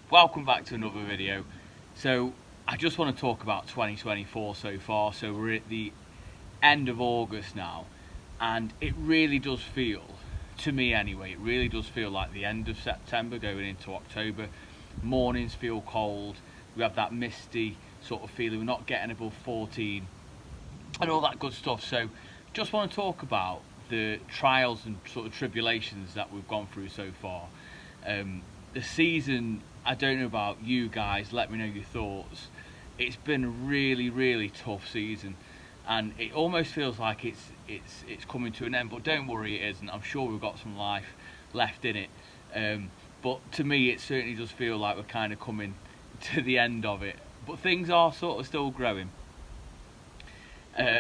Welcome back to another video. So I just want to talk about 2024 so far. So we're at the end of August now, and it really does feel, to me anyway, it really does feel like the end of September going into October. Mornings feel cold, we have that misty sort of feeling, we're not getting above 14 and all that good stuff. So just want to talk about the trials and sort of tribulations that we've gone through so far. The season, I don't know about you guys, let me know your thoughts. It's been a really tough season, and it almost feels like it's coming to an end, but don't worry, it isn't. I'm sure we've got some life left in it, but to me it certainly does feel like we're kind of coming to the end of it, but things are sort of still growing.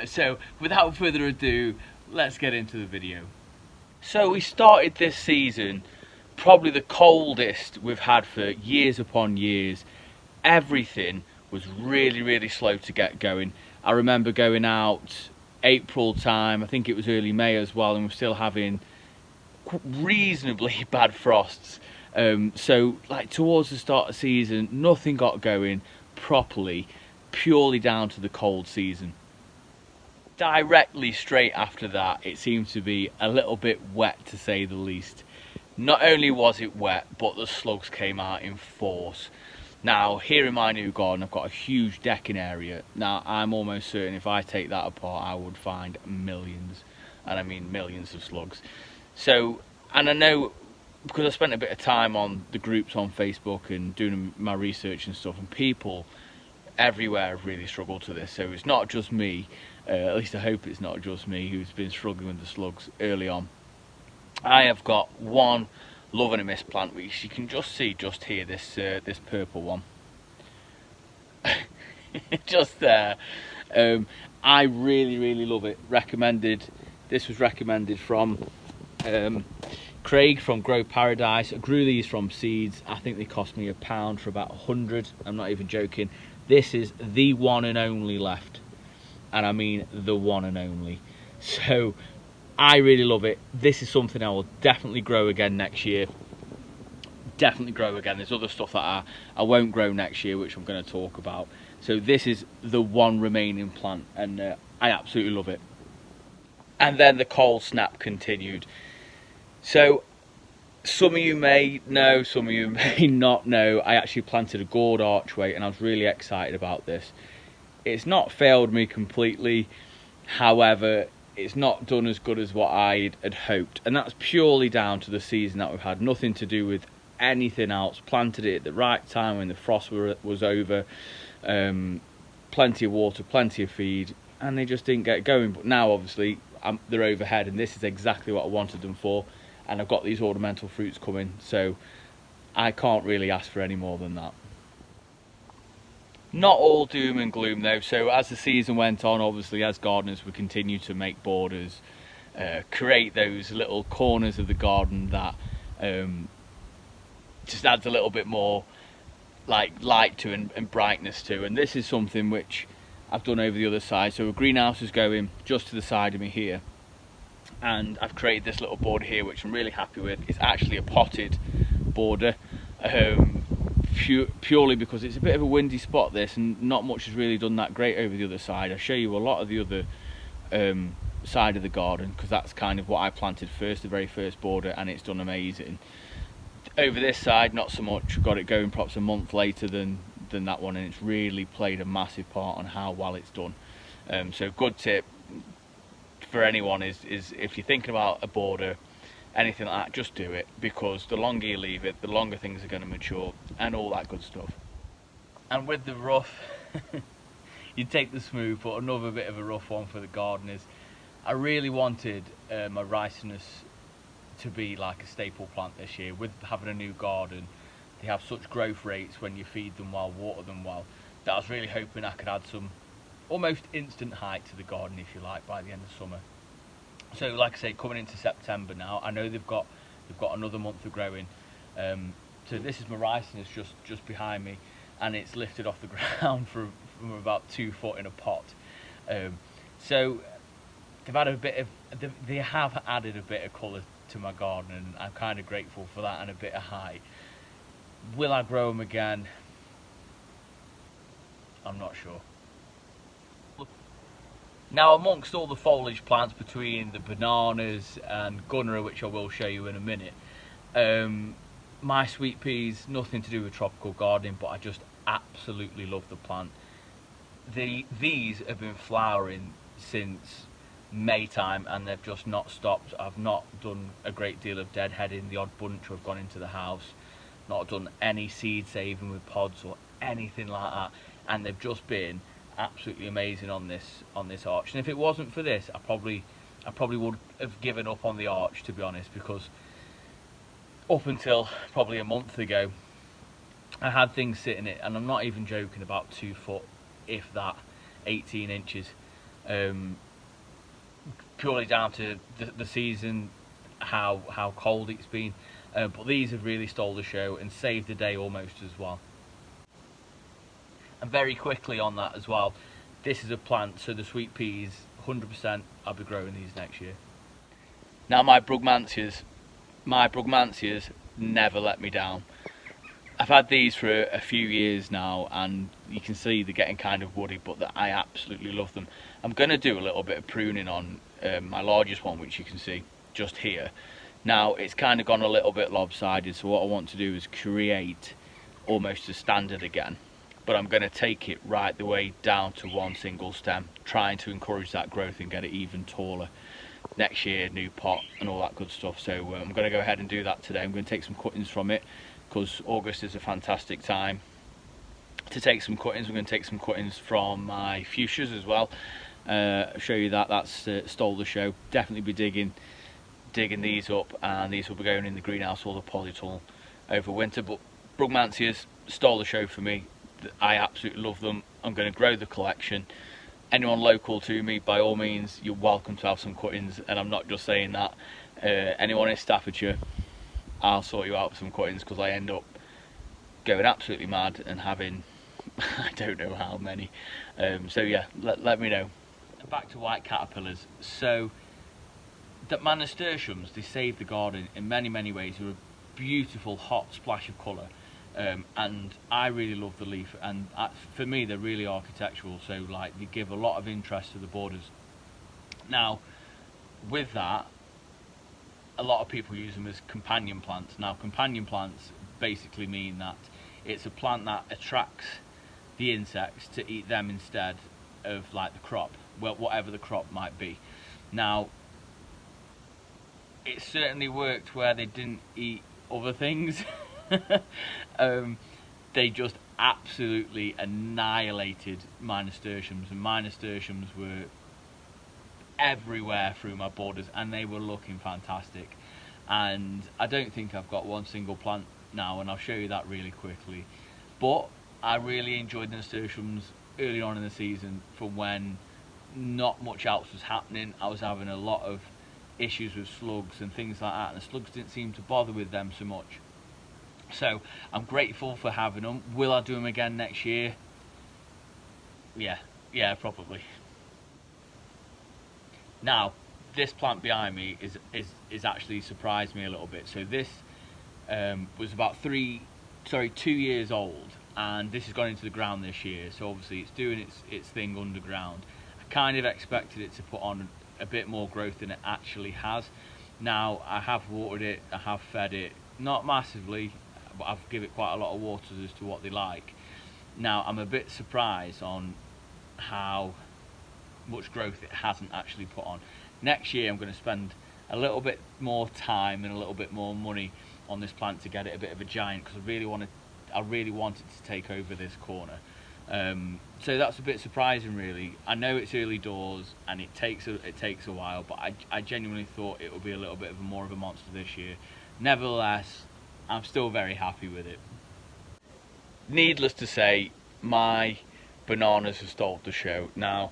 So without further ado, let's get into the video. So we started this season probably the coldest we've had for years upon years. Everything was really slow to get going. I remember going out April time, I think it was early May as well, and we're still having reasonably bad frosts. So like towards the start of the season, nothing got going properly, purely down to the cold season. Directly straight after that, it seemed to be a little bit wet, to say the least. Not only was it wet, but the slugs came out in force. Now, here in my new garden, I've got a huge decking area. Now, I'm almost certain if I take that apart, I would find millions, and I mean millions of slugs. So, and I know, because I spent a bit of time on the groups on Facebook and doing my research and stuff, and people everywhere have really struggled with this. So it's not just me, at least I hope it's not just me, who's been struggling with the slugs early on. I have got one love and a miss plant, which you can just see just here, this purple one. Just there. I really love it. This was recommended from Craig from Grow Paradise. I grew these from seeds. I think they cost me £1 for about 100. I'm not even joking. This is the one and only left, and I mean the one and only. So I really love it. This is something I will definitely grow again next year. Definitely grow again. There's other stuff that I won't grow next year, which I'm going to talk about. So this is the one remaining plant, and I absolutely love it. And then the cold snap continued. So some of you may know, some of you may not know, I actually planted a gourd archway, and I was really excited about this. It's not failed me completely, however, it's not done as good as what I had hoped, and that's purely down to the season that we've had. Nothing to do with anything else. Planted it at the right time when the frost was over, plenty of water, plenty of feed, and they just didn't get going. But now obviously they're overhead, and this is exactly what I wanted them for, and I've got these ornamental fruits coming, so I can't really ask for any more than that. Not all doom and gloom though. So as the season went on, obviously as gardeners we continue to make borders, create those little corners of the garden that just adds a little bit more like light to and brightness to. And this is something which I've done over the other side. So a greenhouse is going just to the side of me here, and I've created this little border here which I'm really happy with. It's actually a potted border, purely because it's a bit of a windy spot, this, and not much has really done that great over the other side. I'll show you a lot of the other side of the garden, because that's kind of what I planted first, the very first border, and it's done amazing. Over this side, not so much. Got it going perhaps a month later than that one, and it's really played a massive part on how well it's done. So good tip for anyone is if you're thinking about a border, anything like that, just do it, because the longer you leave it, the longer things are going to mature and all that good stuff. And with the rough, you take the smooth, but another bit of a rough one for the gardeners. I really wanted my ricinus to be like a staple plant this year. With having a new garden, they have such growth rates when you feed them well, water them well, that I was really hoping I could add some almost instant height to the garden, if you like, by the end of summer. So like I say, coming into September now, I know they've got another month of growing. So this is my ricinus just behind me, and it's lifted off the ground from about 2 foot in a pot. So they've had they have added a bit of colour to my garden, and I'm kind of grateful for that, and a bit of height. Will I grow them again? I'm not sure. Now, amongst all the foliage plants between the bananas and gunnery, which I will show you in a minute, my sweet peas, nothing to do with tropical gardening, but I just absolutely love the plant. These have been flowering since May time, and they've just not stopped. I've not done a great deal of deadheading. The odd bunch have gone into the house, not done any seed saving with pods or anything like that, and they've just been absolutely amazing on this arch. And if it wasn't for this, I probably would have given up on the arch, to be honest, because up until probably a month ago I had things sitting it, and I'm not even joking, about 2 foot, if that, 18 inches, purely down to the season, how cold it's been, but these have really stole the show and saved the day almost as well. And very quickly on that as well, this is a plant, so the sweet peas, 100% I'll be growing these next year. Now my brugmansias never let me down. I've had these for a few years now, and you can see they're getting kind of woody, but I absolutely love them. I'm going to do a little bit of pruning on my largest one, which you can see just here. Now it's kind of gone a little bit lopsided, so what I want to do is create almost a standard again, but I'm going to take it right the way down to one single stem, trying to encourage that growth and get it even taller. Next year, new pot and all that good stuff. So I'm going to go ahead and do that today. I'm going to take some cuttings from it, because August is a fantastic time to take some cuttings. I'm going to take some cuttings from my fuchsias as well. Show you that's stole the show. Definitely be digging these up, and these will be going in the greenhouse or the polytunnel over winter. But brugmansias stole the show for me. I absolutely love them. I'm going to grow the collection. Anyone local to me, by all means, you're welcome to have some cuttings, and I'm not just saying that. Anyone in Staffordshire, I'll sort you out with some cuttings, because I end up going absolutely mad and having I don't know how many. So yeah, let me know. Back to white caterpillars. So the nasturtiums, they save the garden in many ways. They're a beautiful hot splash of colour, and I really love the leaf, and for me they're really architectural, so like they give a lot of interest to the borders. Now with that, a lot of people use them as companion plants. Now companion plants basically mean that it's a plant that attracts the insects to eat them instead of like the crop, well, whatever the crop might be. Now it certainly worked where they didn't eat other things. They just absolutely annihilated my nasturtiums, and my nasturtiums were everywhere through my borders, and they were looking fantastic. And I don't think I've got one single plant now, and I'll show you that really quickly. But I really enjoyed the nasturtiums early on in the season, from when not much else was happening. I was having a lot of issues with slugs and things like that, and the slugs didn't seem to bother with them so much. So I'm grateful for having them. Will I do them again next year? Yeah, probably. Now this plant behind me is actually surprised me a little bit. So this was about 2 years old, and this has gone into the ground this year, so obviously it's doing its thing underground. I kind of expected it to put on a bit more growth than it actually has. Now I have watered it, I have fed it, not massively, but I've given it quite a lot of water as to what they like. Now I'm a bit surprised on how much growth it hasn't actually put on. Next year I'm going to spend a little bit more time and a little bit more money on this plant to get it a bit of a giant, because I really want it to take over this corner. So that's a bit surprising really. I know it's early doors and it takes a while, but I genuinely thought it would be a little bit more of a monster this year. Nevertheless, I'm still very happy with it. Needless to say, my bananas have stole the show. Now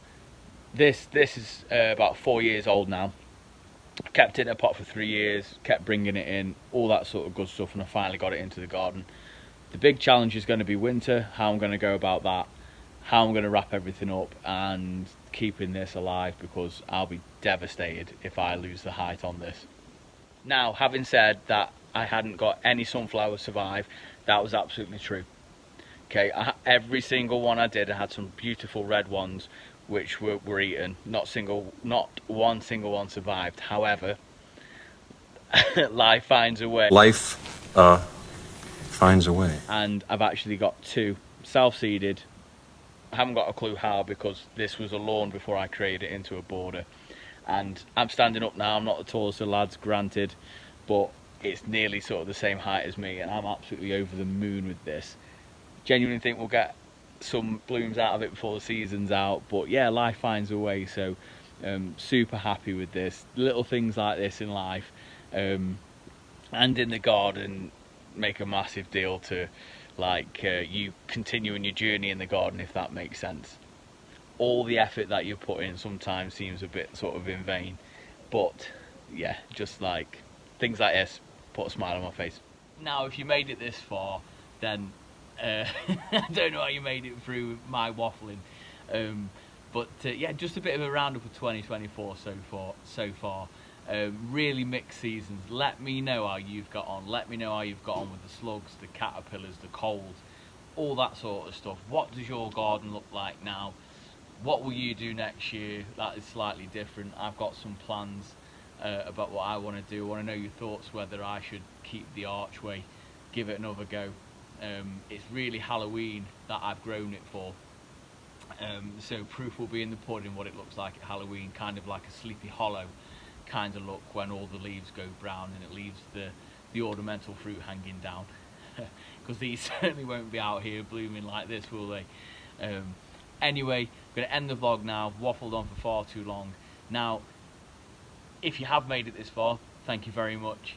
this is about 4 years old now. Kept it in a pot for 3 years, kept bringing it in, all that sort of good stuff, and I finally got it into the garden. The big challenge is going to be winter, how I'm going to go about that, how I'm going to wrap everything up and keeping this alive, because I'll be devastated if I lose the height on this. Now, having said that, I hadn't got any sunflowers survive, That was absolutely true. Okay, every single one I did, I had some beautiful red ones which were eaten. Not one single one survived. However, life finds a way. Life finds a way. And I've actually got 2 self-seeded. I haven't got a clue how, because this was a lawn before I created it into a border. And I'm standing up now. I'm not the tallest of lads, granted, but it's nearly sort of the same height as me, and I'm absolutely over the moon with this. Genuinely think we'll get some blooms out of it before the season's out, but yeah, life finds a way. So super happy with this. Little things like this in life and in the garden make a massive deal to, like, you continuing your journey in the garden, if that makes sense. All the effort that you put in sometimes seems a bit sort of in vain, but yeah, just like things like this put a smile on my face. Now, if you made it this far, then I don't know how you made it through my waffling, but yeah, just a bit of a roundup of 2024 so far. Really mixed seasons. Let me know how you've got on. Let me know how you've got on with the slugs, the caterpillars, the colds, all that sort of stuff. What does your garden look like now? What will you do next year that is slightly different? I've got some plans about what I want to do. I want to know your thoughts, whether I should keep the archway, give it another go. It's really Halloween that I've grown it for. So proof will be in the pudding what it looks like at Halloween, kind of like a Sleepy Hollow kind of look when all the leaves go brown and it leaves the ornamental fruit hanging down. Because these certainly won't be out here blooming like this, will they? Anyway, I'm going to end the vlog now. I've waffled on for far too long. Now, if you have made it this far, thank you very much.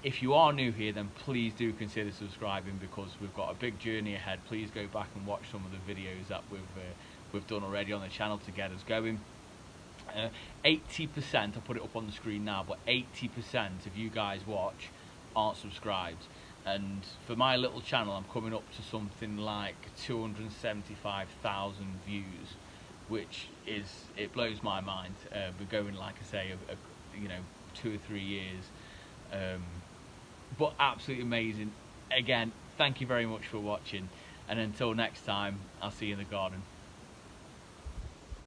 If you are new here, then please do consider subscribing, because we've got a big journey ahead. Please go back and watch some of the videos that we've done already on the channel to get us going. 80%, I'll put it up on the screen now, but 80% of you guys watch aren't subscribed. And for my little channel, I'm coming up to something like 275,000 views, which is, it blows my mind. We're going, like I say, you know, 2 or 3 years. But absolutely amazing. Again, thank you very much for watching, and until next time, I'll see you in the garden.